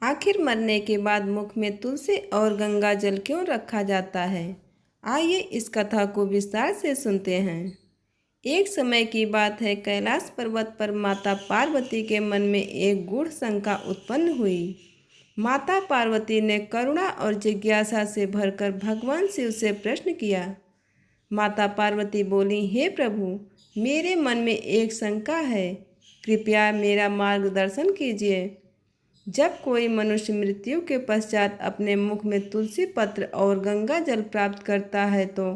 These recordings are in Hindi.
आखिर मरने के बाद मुख में तुलसी और गंगा जल क्यों रखा जाता है? आइए इस कथा को विस्तार से सुनते हैं। एक समय की बात है, कैलाश पर्वत पर माता पार्वती के मन में एक गूढ़ शंका उत्पन्न हुई। माता पार्वती ने करुणा और जिज्ञासा से भरकर भगवान शिव से प्रश्न किया। माता पार्वती बोली, हे प्रभु, मेरे मन में एक शंका है, कृपया मेरा मार्गदर्शन कीजिए। जब कोई मनुष्य मृत्यु के पश्चात अपने मुख में तुलसी पत्र और गंगा जल प्राप्त करता है तो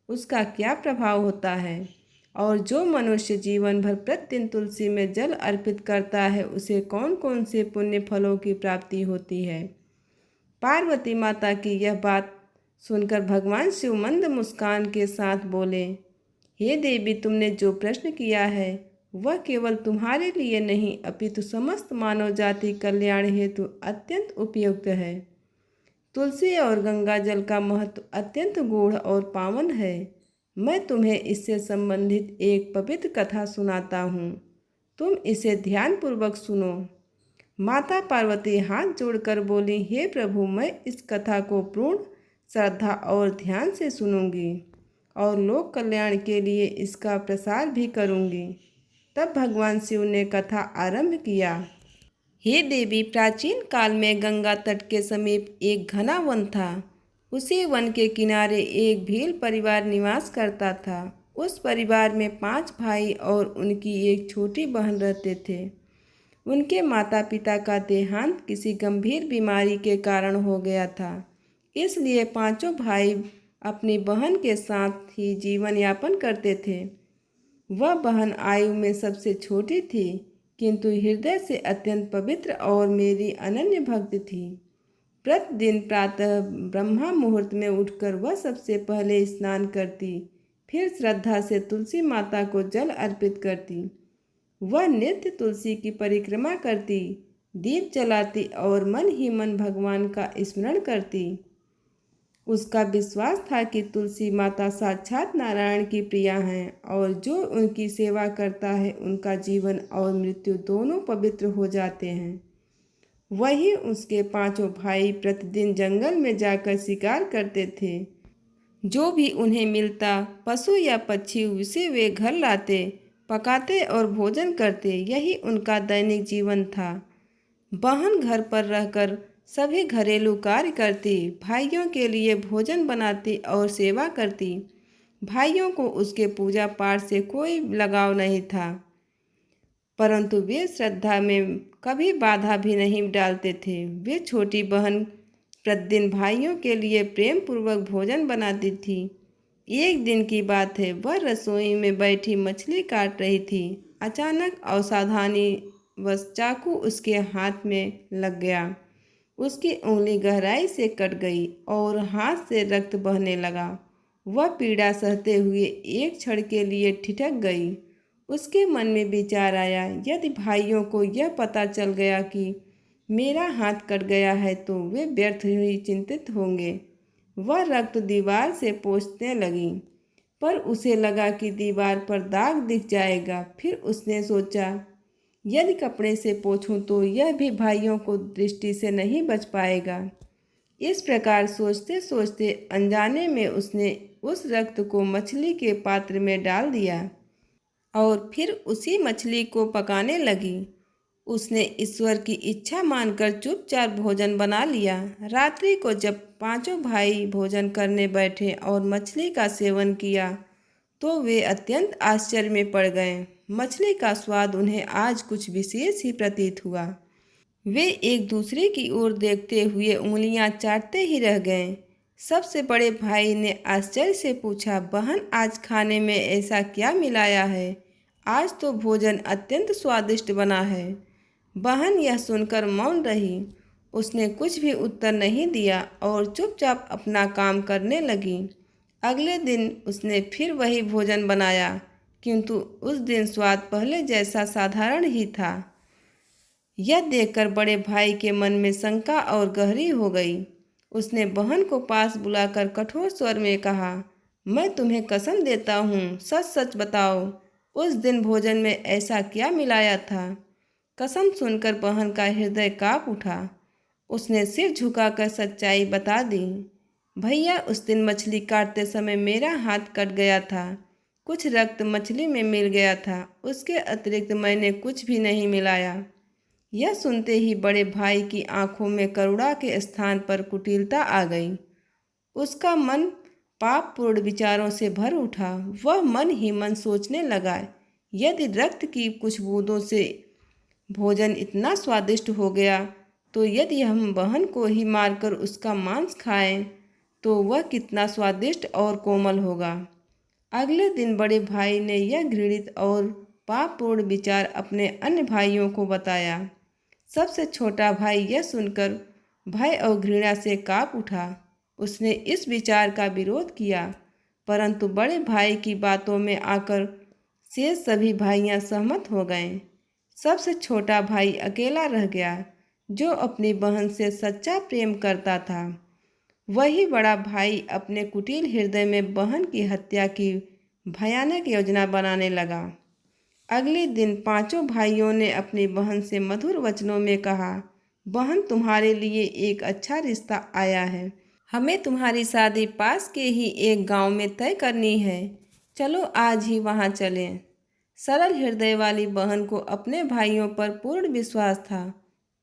उसका क्या प्रभाव होता है? और जो मनुष्य जीवन भर प्रतिदिन तुलसी में जल अर्पित करता है उसे कौन कौन से पुण्य फलों की प्राप्ति होती है? पार्वती माता की यह बात सुनकर भगवान शिव मंद मुस्कान के साथ बोले, हे देवी, तुमने जो प्रश्न किया है वह केवल तुम्हारे लिए नहीं अपितु समस्त मानव जाति कल्याण हेतु अत्यंत उपयुक्त है। तुलसी और गंगा जल का महत्व अत्यंत गूढ़ और पावन है। मैं तुम्हें इससे संबंधित एक पवित्र कथा सुनाता हूँ, तुम इसे ध्यानपूर्वक सुनो। माता पार्वती हाथ जोड़कर बोली, हे प्रभु, मैं इस कथा को पूर्ण श्रद्धा और ध्यान से सुनूंगी और लोक कल्याण के लिए इसका प्रसार भी करूंगी। तब भगवान शिव ने कथा आरंभ किया। हे देवी, प्राचीन काल में गंगा तट के समीप एक घना वन था। उसी वन के किनारे एक भील परिवार निवास करता था। उस परिवार में 5 भाई और उनकी एक छोटी बहन रहते थे। उनके माता पिता का देहांत किसी गंभीर बीमारी के कारण हो गया था, इसलिए पांचों भाई अपनी बहन के साथ ही जीवन यापन करते थे। वह बहन आयु में सबसे छोटी थी, किंतु हृदय से अत्यंत पवित्र और मेरी अनन्य भक्त थी। प्रतिदिन प्रातः ब्रह्मा मुहूर्त में उठकर वह सबसे पहले स्नान करती, फिर श्रद्धा से तुलसी माता को जल अर्पित करती। वह नित्य तुलसी की परिक्रमा करती, दीप जलाती और मन ही मन भगवान का स्मरण करती। उसका विश्वास था कि तुलसी माता साक्षात नारायण की प्रिया हैं और जो उनकी सेवा करता है उनका जीवन और मृत्यु दोनों पवित्र हो जाते हैं। वही उसके 5 भाई प्रतिदिन जंगल में जाकर शिकार करते थे। जो भी उन्हें मिलता, पशु या पक्षी, उसे वे घर लाते, पकाते और भोजन करते। यही उनका दैनिक जीवन था। बहन घर पर रहकर सभी घरेलू कार्य करती, भाइयों के लिए भोजन बनाती और सेवा करती। भाइयों को उसके पूजा पाठ से कोई लगाव नहीं था, परंतु वे श्रद्धा में कभी बाधा भी नहीं डालते थे। वे छोटी बहन प्रतिदिन भाइयों के लिए प्रेम पूर्वक भोजन बनाती थी। एक दिन की बात है, वह रसोई में बैठी मछली काट रही थी। अचानक असावधानी वश चाकू उसके हाथ में लग गया। उसकी उंगली गहराई से कट गई और हाथ से रक्त बहने लगा। वह पीड़ा सहते हुए एक क्षण के लिए ठिठक गई। उसके मन में विचार आया, यदि भाइयों को यह पता चल गया कि मेरा हाथ कट गया है तो वे व्यर्थ ही चिंतित होंगे। वह रक्त दीवार से पोंछने लगी, पर उसे लगा कि दीवार पर दाग दिख जाएगा। फिर उसने सोचा, यदि कपड़े से पोंछूं तो यह भी भाइयों को दृष्टि से नहीं बच पाएगा। इस प्रकार सोचते सोचते अनजाने में उसने उस रक्त को मछली के पात्र में डाल दिया और फिर उसी मछली को पकाने लगी। उसने ईश्वर की इच्छा मानकर चुपचाप भोजन बना लिया। रात्रि को जब 5 भाई भोजन करने बैठे और मछली का सेवन किया तो वे अत्यंत आश्चर्य में पड़ गए। मछली का स्वाद उन्हें आज कुछ विशेष ही प्रतीत हुआ। वे एक दूसरे की ओर देखते हुए उंगलियां चाटते ही रह गए। सबसे बड़े भाई ने आश्चर्य से पूछा, बहन, आज खाने में ऐसा क्या मिलाया है? आज तो भोजन अत्यंत स्वादिष्ट बना है। बहन यह सुनकर मौन रही। उसने कुछ भी उत्तर नहीं दिया और चुपचाप अपना काम करने लगी। अगले दिन उसने फिर वही भोजन बनाया, किंतु उस दिन स्वाद पहले जैसा साधारण ही था। यह देखकर बड़े भाई के मन में शंका और गहरी हो गई। उसने बहन को पास बुलाकर कठोर स्वर में कहा, मैं तुम्हें कसम देता हूँ, सच सच बताओ, उस दिन भोजन में ऐसा क्या मिलाया था? कसम सुनकर बहन का हृदय काँप उठा उसने सिर झुकाकर सच्चाई बता दी। भैया, उस दिन मछली काटते समय मेरा हाथ कट गया था। कुछ रक्त मछली में मिल गया था। उसके अतिरिक्त मैंने कुछ भी नहीं मिलाया। यह सुनते ही बड़े भाई की आंखों में करुणा के स्थान पर कुटिलता आ गई। उसका मन पापपूर्ण विचारों से भर उठा। वह मन ही मन सोचने लगा, यदि रक्त की कुछ बूंदों से भोजन इतना स्वादिष्ट हो गया, तो यदि हम बहन को ही मारकर उसका मांस खाएं, तो वह कितना स्वादिष्ट और कोमल होगा। अगले दिन बड़े भाई ने यह घृणित और पापपूर्ण विचार अपने अन्य भाइयों को बताया। सबसे छोटा भाई यह सुनकर भय और घृणा से काँप उठा। उसने इस विचार का विरोध किया, परंतु बड़े भाई की बातों में आकर शेष सभी भाइयां सहमत हो गए। सबसे छोटा भाई अकेला रह गया, जो अपनी बहन से सच्चा प्रेम करता था। वही बड़ा भाई अपने कुटिल हृदय में बहन की हत्या की भयानक योजना बनाने लगा। अगले दिन पांचों भाइयों ने अपनी बहन से मधुर वचनों में कहा, बहन, तुम्हारे लिए एक अच्छा रिश्ता आया है। हमें तुम्हारी शादी पास के ही एक गांव में तय करनी है। चलो आज ही वहां चलें। सरल हृदय वाली बहन को अपने भाइयों पर पूर्ण विश्वास था।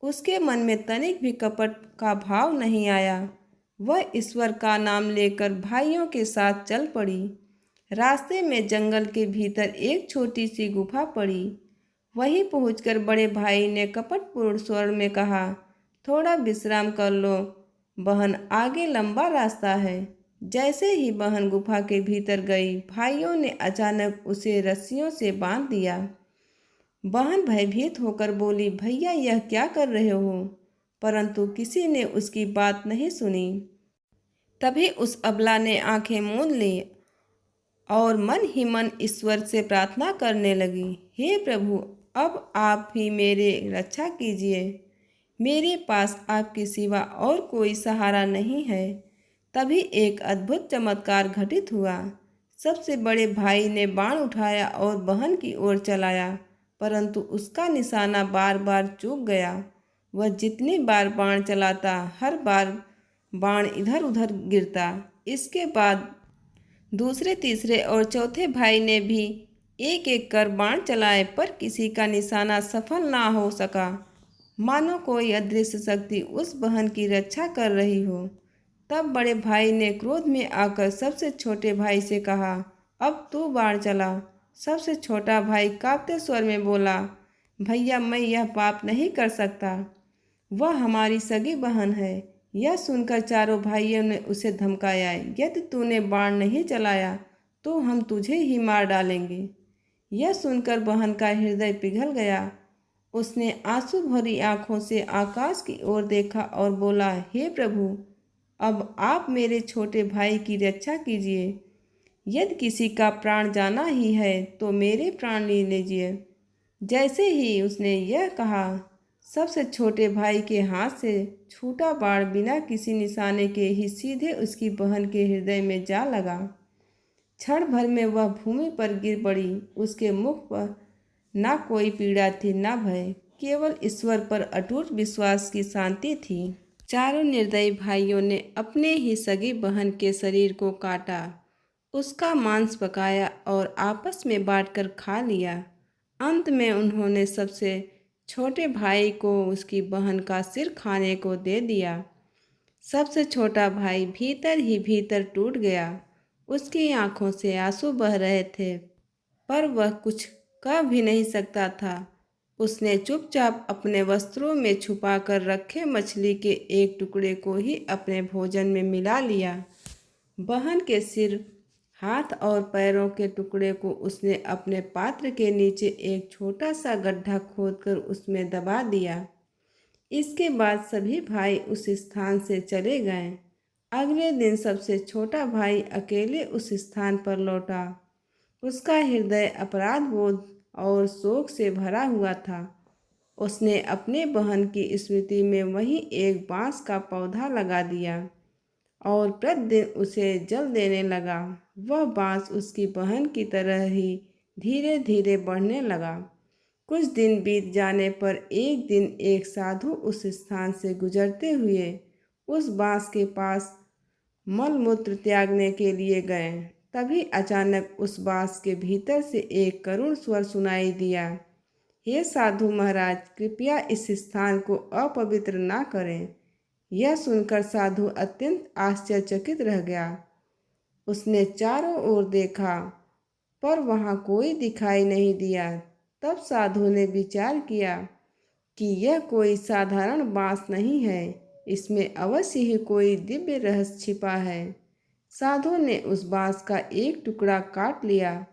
उसके मन में तनिक भी कपट का भाव नहीं आया। वह ईश्वर का नाम लेकर भाइयों के साथ चल पड़ी। रास्ते में जंगल के भीतर एक छोटी सी गुफा पड़ी। वहीं पहुंचकर बड़े भाई ने कपटपूर्ण स्वर में कहा, थोड़ा विश्राम कर लो बहन, आगे लंबा रास्ता है। जैसे ही बहन गुफा के भीतर गई, भाइयों ने अचानक उसे रस्सियों से बांध दिया। बहन भयभीत होकर बोली, भैया यह क्या कर रहे हो? परंतु किसी ने उसकी बात नहीं सुनी। तभी उस अबला ने आंखें मूंद ली और मन ही मन ईश्वर से प्रार्थना करने लगी, हे प्रभु, अब आप ही मेरे रक्षा कीजिए। मेरे पास आपके सिवा और कोई सहारा नहीं है। तभी एक अद्भुत चमत्कार घटित हुआ। सबसे बड़े भाई ने बाण उठाया और बहन की ओर चलाया, परंतु उसका निशाना बार बार चूक गया। वह जितनी बार बाण चलाता, हर बार बाण इधर उधर गिरता। इसके बाद दूसरे, तीसरे और चौथे भाई ने भी एक एक कर बाण चलाए, पर किसी का निशाना सफल ना हो सका। मानो कोई अदृश्य शक्ति उस बहन की रक्षा कर रही हो। तब बड़े भाई ने क्रोध में आकर सबसे छोटे भाई से कहा, अब तू बाण चला। सबसे छोटा भाई कांपते स्वर में बोला, भैया, मैं यह पाप नहीं कर सकता। वह हमारी सगी बहन है। यह सुनकर चारों भाइयों ने उसे धमकाया, यदि तूने बाण नहीं चलाया तो हम तुझे ही मार डालेंगे। यह सुनकर बहन का हृदय पिघल गया। उसने आंसू भरी आंखों से आकाश की ओर देखा और बोला, हे प्रभु, अब आप मेरे छोटे भाई की रक्षा कीजिए। यदि किसी का प्राण जाना ही है तो मेरे प्राण ले लीजिए। जैसे ही उसने यह कहा, सबसे छोटे भाई के हाथ से छूटा बाण बिना किसी निशाने के ही सीधे उसकी बहन के हृदय में जा लगा। क्षण भर में वह भूमि पर गिर पड़ी। उसके मुख पर ना कोई पीड़ा थी, ना भय, केवल ईश्वर पर अटूट विश्वास की शांति थी। चारों निर्दयी भाइयों ने अपने ही सगी बहन के शरीर को काटा, उसका मांस पकाया और आपस में बांटकर खा लिया। अंत में उन्होंने सबसे छोटे भाई को उसकी बहन का सिर खाने को दे दिया। सबसे छोटा भाई भीतर ही भीतर टूट गया। उसकी आंखों से आंसू बह रहे थे, पर वह कुछ कह भी नहीं सकता था। उसने चुपचाप अपने वस्त्रों में छुपा कर रखे मछली के एक टुकड़े को ही अपने भोजन में मिला लिया। बहन के सिर, हाथ और पैरों के टुकड़े को उसने अपने पात्र के नीचे एक छोटा सा गड्ढा खोदकर उसमें दबा दिया। इसके बाद सभी भाई उस स्थान से चले गए। अगले दिन सबसे छोटा भाई अकेले उस स्थान पर लौटा। उसका हृदय अपराध बोध और शोक से भरा हुआ था। उसने अपने बहन की स्मृति में वहीं एक बांस का पौधा लगा दिया और प्रतिदिन उसे जल देने लगा। वह बांस उसकी बहन की तरह ही धीरे धीरे बढ़ने लगा। कुछ दिन बीत जाने पर एक दिन एक साधु उस स्थान से गुजरते हुए उस बांस के पास मलमूत्र त्यागने के लिए गए। तभी अचानक उस बांस के भीतर से एक करुण स्वर सुनाई दिया, हे साधु महाराज, कृपया इस स्थान को अपवित्र ना करें। यह सुनकर साधु अत्यंत आश्चर्यचकित रह गया। उसने चारों ओर देखा पर वहाँ कोई दिखाई नहीं दिया। तब साधु ने विचार किया कि यह कोई साधारण बांस नहीं है, इसमें अवश्य ही कोई दिव्य रहस्य छिपा है। साधु ने उस बांस का एक टुकड़ा काट लिया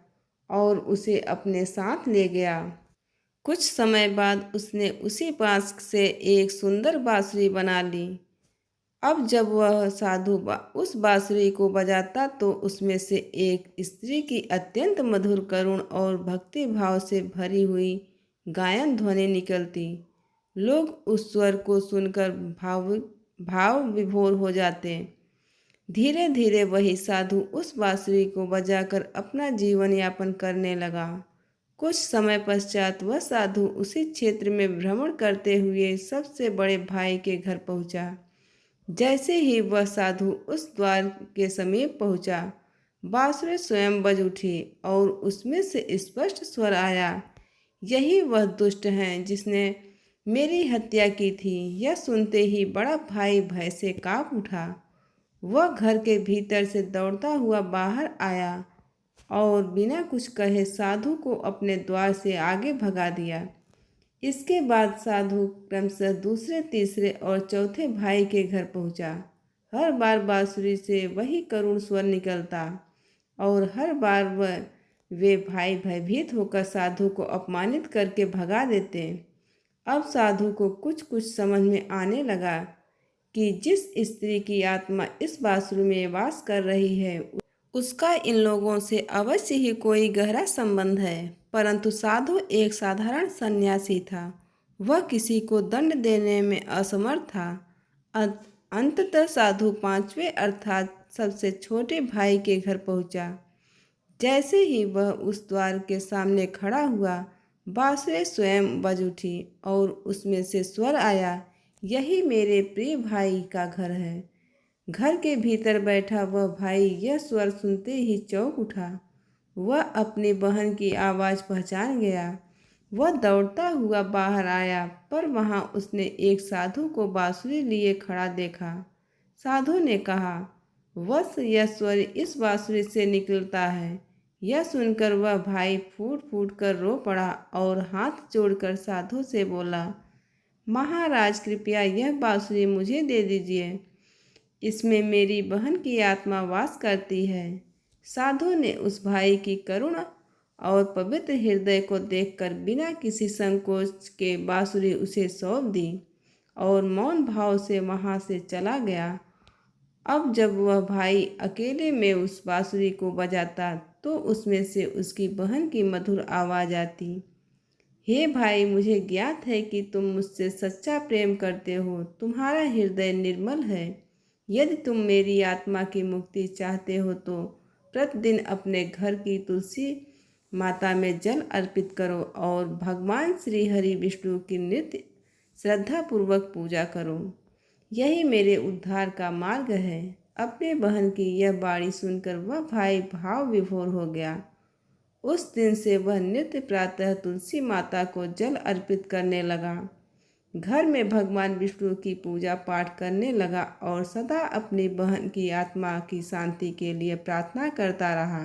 और उसे अपने साथ ले गया। कुछ समय बाद उसने उसी बांस से एक सुंदर बांसुरी बना ली। अब जब वह साधु उस बांसुरी को बजाता तो उसमें से एक स्त्री की अत्यंत मधुर, करुण और भक्ति भाव से भरी हुई गायन ध्वनि निकलती। लोग उस स्वर को सुनकर भाव विभोर हो जाते। धीरे धीरे वही साधु उस बांसुरी को बजाकर अपना जीवन यापन करने लगा। कुछ समय पश्चात वह साधु उसी क्षेत्र में भ्रमण करते हुए सबसे बड़े भाई के घर पहुंचा। जैसे ही वह साधु उस द्वार के समीप पहुंचा, बांसुरी स्वयं बज उठी और उसमें से स्पष्ट स्वर आया, यही वह दुष्ट है जिसने मेरी हत्या की थी। यह सुनते ही बड़ा भाई भय से कांप उठा। वह घर के भीतर से दौड़ता हुआ बाहर आया और बिना कुछ कहे साधु को अपने द्वार से आगे भगा दिया। इसके बाद साधु क्रमशः दूसरे, तीसरे और चौथे भाई के घर पहुंचा। हर बार बांसुरी से वही करुण स्वर निकलता और हर बार वे भाई भयभीत होकर साधु को अपमानित करके भगा देते। अब साधु को कुछ कुछ समझ में आने लगा कि जिस स्त्री की आत्मा इस बांसुरी में वास कर रही है उसका इन लोगों से अवश्य ही कोई गहरा संबंध है। परंतु साधु एक साधारण सन्यासी था। वह किसी को दंड देने में असमर्थ था। अंततः साधु पांचवें अर्थात सबसे छोटे भाई के घर पहुंचा। जैसे ही वह उस द्वार के सामने खड़ा हुआ, बांसुरी स्वयं बज उठी और उसमें से स्वर आया, यही मेरे प्रिय भाई का घर है। घर के भीतर बैठा वह भाई यह स्वर सुनते ही चौंक उठा। वह अपनी बहन की आवाज़ पहचान गया। वह दौड़ता हुआ बाहर आया पर वहाँ उसने एक साधु को बांसुरी लिए खड़ा देखा। साधु ने कहा, वत्स, यह स्वर इस बांसुरी से निकलता है। यह सुनकर वह भाई फूट फूट कर रो पड़ा और हाथ जोड़कर साधु से बोला, महाराज, कृपया यह बांसुरी मुझे दे दीजिए। इसमें मेरी बहन की आत्मा वास करती है। साधु ने उस भाई की करुण और पवित्र हृदय को देखकर बिना किसी संकोच के बांसुरी उसे सौंप दी और मौन भाव से वहाँ से चला गया। अब जब वह भाई अकेले में उस बांसुरी को बजाता तो उसमें से उसकी बहन की मधुर आवाज़ आती, हे भाई, मुझे ज्ञात है कि तुम मुझसे सच्चा प्रेम करते हो। तुम्हारा हृदय निर्मल है। यदि तुम मेरी आत्मा की मुक्ति चाहते हो तो प्रतिदिन अपने घर की तुलसी माता में जल अर्पित करो और भगवान श्री हरि विष्णु की नित्य श्रद्धापूर्वक पूजा करो। यही मेरे उद्धार का मार्ग है। अपने बहन की यह बाणी सुनकर वह भाई भाव विभोर हो गया। उस दिन से वह नित्य प्रातः तुलसी माता को जल अर्पित करने लगा, घर में भगवान विष्णु की पूजा पाठ करने लगा और सदा अपनी बहन की आत्मा की शांति के लिए प्रार्थना करता रहा।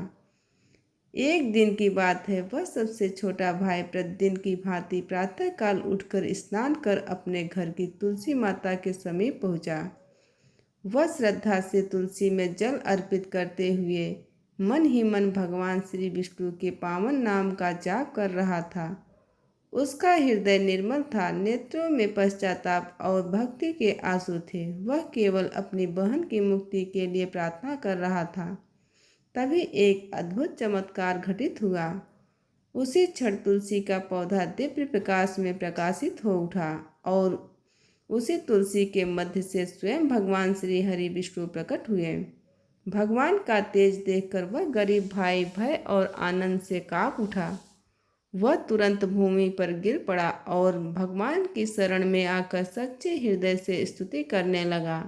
एक दिन की बात है, वह सबसे छोटा भाई प्रतिदिन की भांति प्रातःकाल उठकर स्नान कर अपने घर की तुलसी माता के समीप पहुंचा। वह श्रद्धा से तुलसी में जल अर्पित करते हुए मन ही मन भगवान श्री विष्णु के पावन नाम का जाप कर रहा था। उसका हृदय निर्मल था, नेत्रों में पश्चाताप और भक्ति के आंसू थे। वह केवल अपनी बहन की मुक्ति के लिए प्रार्थना कर रहा था। तभी एक अद्भुत चमत्कार घटित हुआ। उसी क्षण तुलसी का पौधा दिव्य प्रकाश में प्रकाशित हो उठा और उसी तुलसी के मध्य से स्वयं भगवान श्री हरि विष्णु प्रकट हुए। भगवान का तेज देखकर वह गरीब भाई भय और आनंद से कांप उठा। वह तुरंत भूमि पर गिर पड़ा और भगवान की शरण में आकर सच्चे हृदय से स्तुति करने लगा।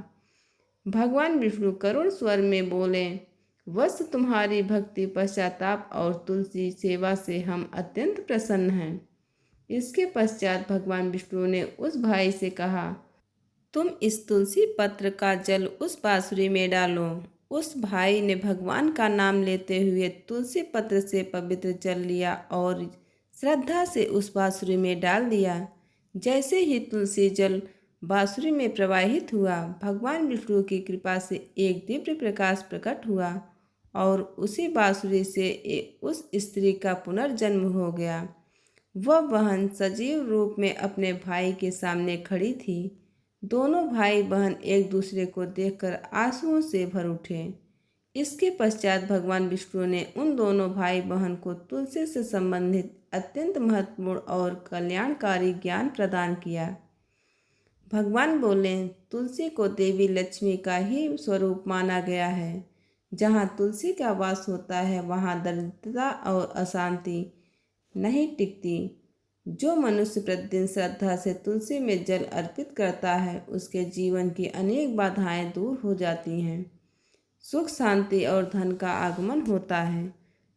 भगवान विष्णु करुण स्वर में बोले, वत्स तुम्हारी भक्ति, पश्चाताप और तुलसी सेवा से हम अत्यंत प्रसन्न हैं। इसके पश्चात भगवान विष्णु ने उस भाई से कहा, तुम इस तुलसी पत्र का जल उस बांसुरी में डालो। उस भाई ने भगवान का नाम लेते हुए तुलसी पत्र से पवित्र जल लिया और श्रद्धा से उस बांसुरी में डाल दिया। जैसे ही तुलसी जल बांसुरी में प्रवाहित हुआ, भगवान विष्णु की कृपा से एक दिव्य प्रकाश प्रकट हुआ और उसी बांसुरी से उस स्त्री का पुनर्जन्म हो गया। वह बहन सजीव रूप में अपने भाई के सामने खड़ी थी। दोनों भाई बहन एक दूसरे को देखकर आंसुओं से भर उठे। इसके पश्चात भगवान विष्णु ने उन दोनों भाई बहन को तुलसी से संबंधित अत्यंत महत्वपूर्ण और कल्याणकारी ज्ञान प्रदान किया। भगवान बोले, तुलसी को देवी लक्ष्मी का ही स्वरूप माना गया है। जहाँ तुलसी का वास होता है वहाँ दरिद्रता और अशांति नहीं टिकती। जो मनुष्य प्रतिदिन श्रद्धा से तुलसी में जल अर्पित करता है, उसके जीवन की अनेक बाधाएं दूर हो जाती हैं। सुख, शांति और धन का आगमन होता है।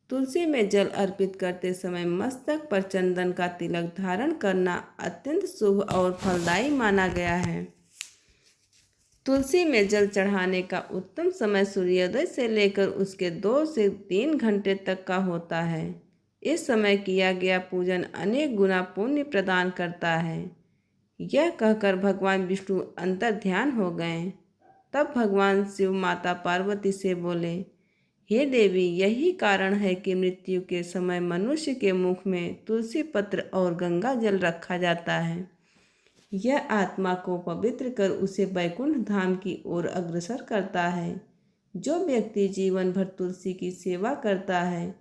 तुलसी में जल अर्पित करते समय मस्तक पर चंदन का तिलक धारण करना अत्यंत शुभ और फलदायी माना गया है। तुलसी में जल चढ़ाने का उत्तम समय सूर्योदय से लेकर उसके 2 से 3 घंटे तक का होता है। इस समय किया गया पूजन अनेक गुना पुण्य प्रदान करता है। यह कहकर भगवान विष्णु अंतर ध्यान हो गए। तब भगवान शिव माता पार्वती से बोले, हे देवी, यही कारण है कि मृत्यु के समय मनुष्य के मुख में तुलसी पत्र और गंगा जल रखा जाता है। यह आत्मा को पवित्र कर उसे वैकुंठ धाम की ओर अग्रसर करता है। जो व्यक्ति जीवन भर तुलसी की सेवा करता है,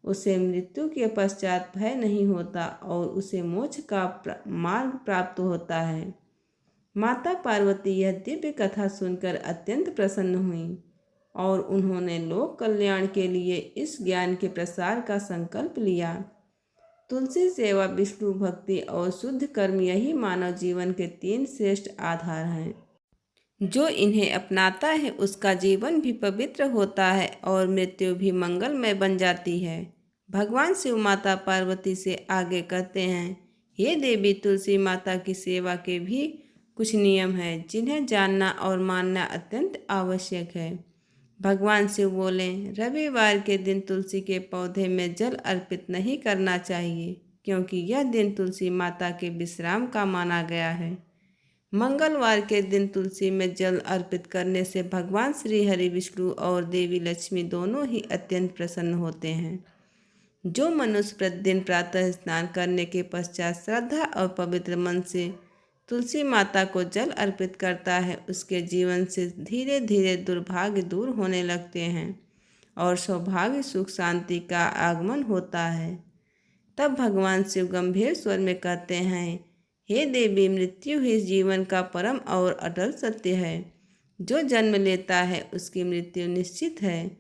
उसे मृत्यु के पश्चात भय नहीं होता और उसे मोक्ष का मार्ग प्राप्त होता है। माता पार्वती यह दिव्य कथा सुनकर अत्यंत प्रसन्न हुई और उन्होंने लोक कल्याण के लिए इस ज्ञान के प्रसार का संकल्प लिया। तुलसी सेवा, विष्णु भक्ति और शुद्ध कर्म, यही मानव जीवन के 3 श्रेष्ठ आधार हैं। जो इन्हें अपनाता है उसका जीवन भी पवित्र होता है और मृत्यु भी मंगलमय बन जाती है। भगवान शिव माता पार्वती से आगे कहते हैं, हे देवी, तुलसी माता की सेवा के भी कुछ नियम हैं जिन्हें जानना और मानना अत्यंत आवश्यक है। भगवान शिव बोले, रविवार के दिन तुलसी के पौधे में जल अर्पित नहीं करना चाहिए, क्योंकि यह दिन तुलसी माता के विश्राम का माना गया है। मंगलवार के दिन तुलसी में जल अर्पित करने से भगवान श्री हरि, विष्णु और देवी लक्ष्मी दोनों ही अत्यंत प्रसन्न होते हैं। जो मनुष्य प्रतिदिन प्रातः स्नान करने के पश्चात श्रद्धा और पवित्र मन से तुलसी माता को जल अर्पित करता है, उसके जीवन से धीरे धीरे दुर्भाग्य दूर होने लगते हैं और सौभाग्य, सुख, शांति का आगमन होता है। तब भगवान शिव गंभीर स्वर में कहते हैं, हे देवी, मृत्यु ही जीवन का परम और अटल सत्य है। जो जन्म लेता है उसकी मृत्यु निश्चित है।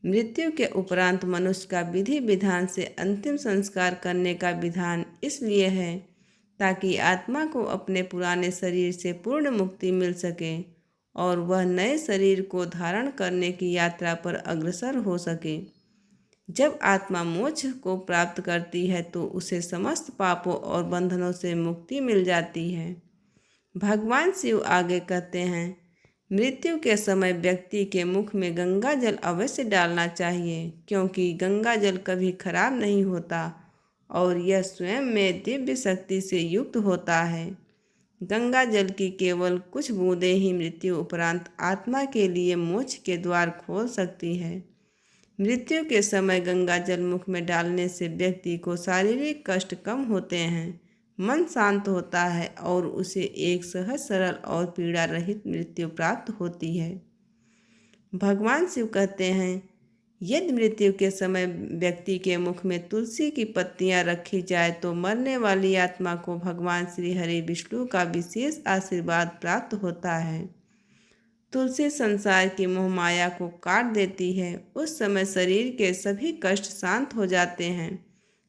मृत्यु के उपरांत मनुष्य का विधि विधान से अंतिम संस्कार करने का विधान इसलिए है ताकि आत्मा को अपने पुराने शरीर से पूर्ण मुक्ति मिल सके और वह नए शरीर को धारण करने की यात्रा पर अग्रसर हो सके। जब आत्मा मोक्ष को प्राप्त करती है तो उसे समस्त पापों और बंधनों से मुक्ति मिल जाती है। भगवान शिव आगे कहते हैं, मृत्यु के समय व्यक्ति के मुख में गंगा जल अवश्य डालना चाहिए, क्योंकि गंगा जल कभी खराब नहीं होता और यह स्वयं में दिव्य शक्ति से युक्त होता है। गंगा जल की केवल कुछ बूंदें ही मृत्यु उपरांत आत्मा के लिए मोक्ष के द्वार खोल सकती है। मृत्यु के समय गंगा जल मुख में डालने से व्यक्ति को शारीरिक कष्ट कम होते हैं, मन शांत होता है और उसे एक सहज, सरल और पीड़ा रहित मृत्यु प्राप्त होती है। भगवान शिव कहते हैं, यदि मृत्यु के समय व्यक्ति के मुख में तुलसी की पत्तियां रखी जाए तो मरने वाली आत्मा को भगवान श्री हरि, विष्णु का विशेष आशीर्वाद प्राप्त होता है। तुलसी संसार की मोहमाया को काट देती है। उस समय शरीर के सभी कष्ट शांत हो जाते हैं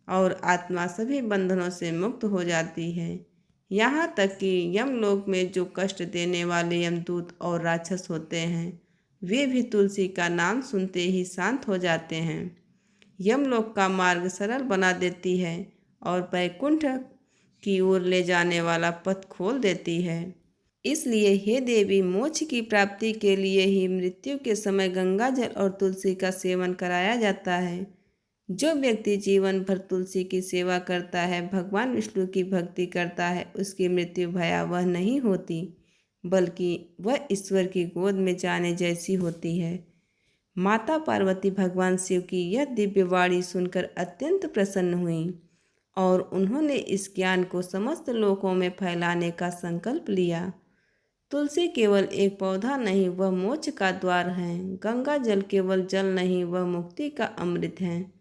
और आत्मा सभी बंधनों से मुक्त हो जाती है। यहाँ तक कि यमलोक में जो कष्ट देने वाले यमदूत और राक्षस होते हैं, वे भी तुलसी का नाम सुनते ही शांत हो जाते हैं। यमलोक का मार्ग सरल बना देती है और वैकुंठ की ओर ले जाने वाला पथ खोल देती है। इसलिए हे देवी, मोक्ष की प्राप्ति के लिए ही मृत्यु के समय गंगा जल और तुलसी का सेवन कराया जाता है। जो व्यक्ति जीवन भर तुलसी की सेवा करता है, भगवान विष्णु की भक्ति करता है, उसकी मृत्यु भयावह नहीं होती, बल्कि वह ईश्वर की गोद में जाने जैसी होती है। माता पार्वती भगवान शिव की यह दिव्य वाणी सुनकर अत्यंत प्रसन्न हुई और उन्होंने इस ज्ञान को समस्त लोकों में फैलाने का संकल्प लिया। तुलसी केवल एक पौधा नहीं, वह मोक्ष का द्वार है। गंगा जल केवल जल नहीं, वह मुक्ति का अमृत है।